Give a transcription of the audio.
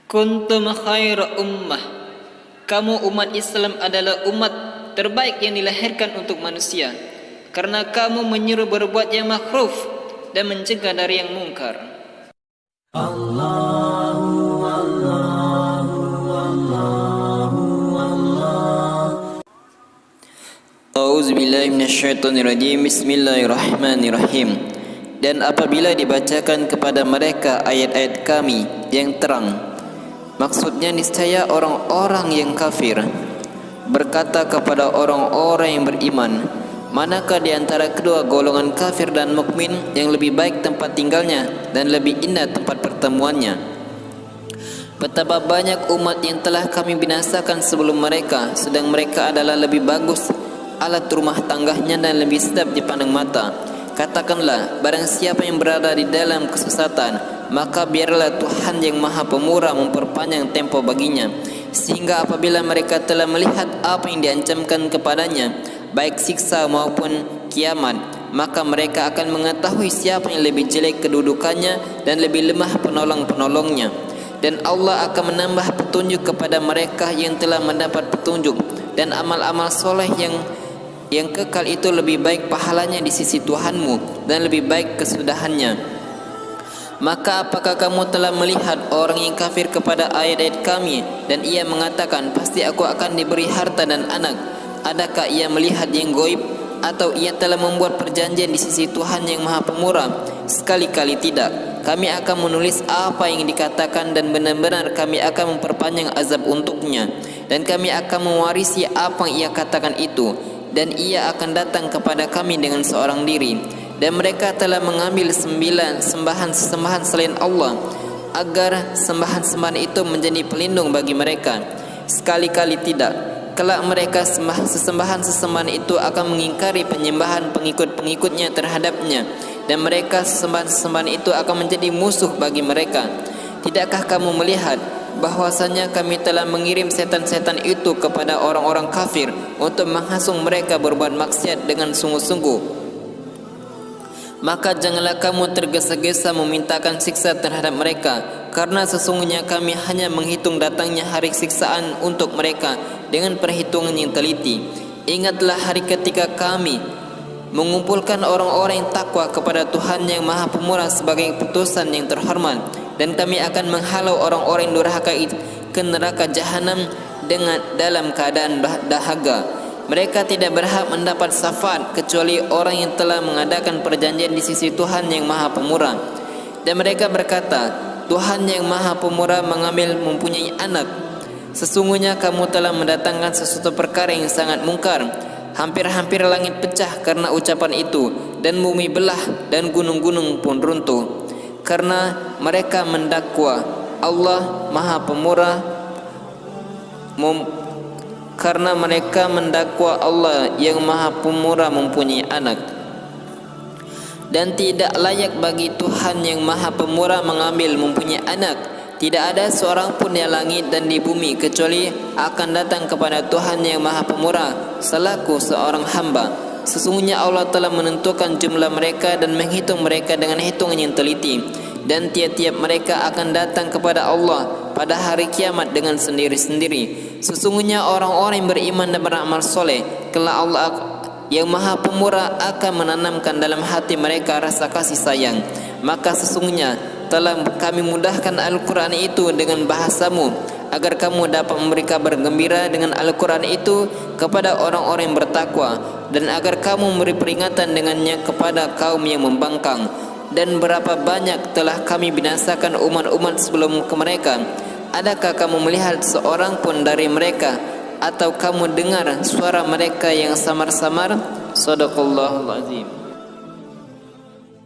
Kuntum khaira ummah. Kamu umat Islam adalah umat terbaik yang dilahirkan untuk manusia, karena kamu menyuruh berbuat yang makruf dan mencegah dari yang mungkar. Allahu Allahu Allahu Allah. A'udzubillahi minasyaitonirrajim. Bismillahirrahmanirrahim. Dan apabila dibacakan kepada mereka ayat-ayat kami yang terang, maksudnya niscaya orang-orang yang kafir berkata kepada orang-orang yang beriman, manakah di antara kedua golongan kafir dan mukmin yang lebih baik tempat tinggalnya dan lebih indah tempat pertemuannya? Betapa banyak umat yang telah kami binasakan sebelum mereka, sedang mereka adalah lebih bagus alat rumah tangganya dan lebih sedap dipandang mata. Katakanlah, barang siapa yang berada di dalam kesesatan, maka biarlah Tuhan yang Maha Pemurah memperpanjang tempo baginya, sehingga apabila mereka telah melihat apa yang diancamkan kepadanya, baik siksa maupun kiamat, maka mereka akan mengetahui siapa yang lebih jelek kedudukannya dan lebih lemah penolong-penolongnya. Dan Allah akan menambah petunjuk kepada mereka yang telah mendapat petunjuk, dan amal-amal soleh yang kekal itu lebih baik pahalanya di sisi Tuhanmu dan lebih baik kesudahannya. Maka apakah kamu telah melihat orang yang kafir kepada ayat-ayat kami dan ia mengatakan, pasti aku akan diberi harta dan anak? Adakah ia melihat yang goib, atau ia telah membuat perjanjian di sisi Tuhan yang Maha Pemurah? Sekali-kali tidak. Kami akan menulis apa yang dikatakan dan benar-benar kami akan memperpanjang azab untuknya, dan kami akan mewarisi apa yang ia katakan itu, dan ia akan datang kepada kami dengan seorang diri. Dan mereka telah mengambil sembahan-sembahan selain Allah, agar sembahan-sembahan itu menjadi pelindung bagi mereka. Sekali-kali tidak. Kelak mereka sesembahan-sesembahan itu akan mengingkari penyembahan pengikut-pengikutnya terhadapnya, dan mereka sesembahan-sesembahan itu akan menjadi musuh bagi mereka. Tidakkah kamu melihat bahwasanya kami telah mengirim setan-setan itu kepada orang-orang kafir untuk menghasung mereka berbuat maksiat dengan sungguh-sungguh? Maka janganlah kamu tergesa-gesa memintakan siksa terhadap mereka, karena sesungguhnya kami hanya menghitung datangnya hari siksaan untuk mereka dengan perhitungan yang teliti. Ingatlah hari ketika kami mengumpulkan orang-orang yang takwa kepada Tuhan yang Maha Pemurah sebagai putusan yang terhormat, dan kami akan menghalau orang-orang yang durhaka ke neraka jahanam dalam keadaan dahaga. Mereka tidak berhak mendapat syafaat kecuali orang yang telah mengadakan perjanjian di sisi Tuhan yang Maha Pemurah. Dan mereka berkata, Tuhan yang Maha Pemurah mempunyai anak. Sesungguhnya kamu telah mendatangkan sesuatu perkara yang sangat mungkar. Hampir-hampir langit pecah karena ucapan itu, dan bumi belah dan gunung-gunung pun runtuh, karena mereka mendakwa Allah Maha Pemurah, karena mereka mendakwa Allah yang Maha Pemurah mempunyai anak. Dan tidak layak bagi Tuhan yang Maha Pemurah mengambil mempunyai anak. Tidak ada seorang pun di langit dan di bumi kecuali akan datang kepada Tuhan yang Maha Pemurah selaku seorang hamba. Sesungguhnya Allah telah menentukan jumlah mereka dan menghitung mereka dengan hitungan yang teliti, dan tiap-tiap mereka akan datang kepada Allah pada hari kiamat dengan sendiri-sendiri. Sesungguhnya orang-orang yang beriman dan beramal soleh, kelak Allah yang Maha Pemurah akan menanamkan dalam hati mereka rasa kasih sayang. Maka sesungguhnya telah kami mudahkan Al-Quran itu dengan bahasamu, agar kamu dapat memberi kabar gembira dengan Al-Quran itu kepada orang-orang yang bertakwa, dan agar kamu memberi peringatan dengannya kepada kaum yang membangkang. Dan berapa banyak telah kami binasakan umat-umat sebelum ke mereka. Adakah kamu melihat seorang pun dari mereka, atau kamu dengar suara mereka yang samar-samar? Shadaqallahul azim.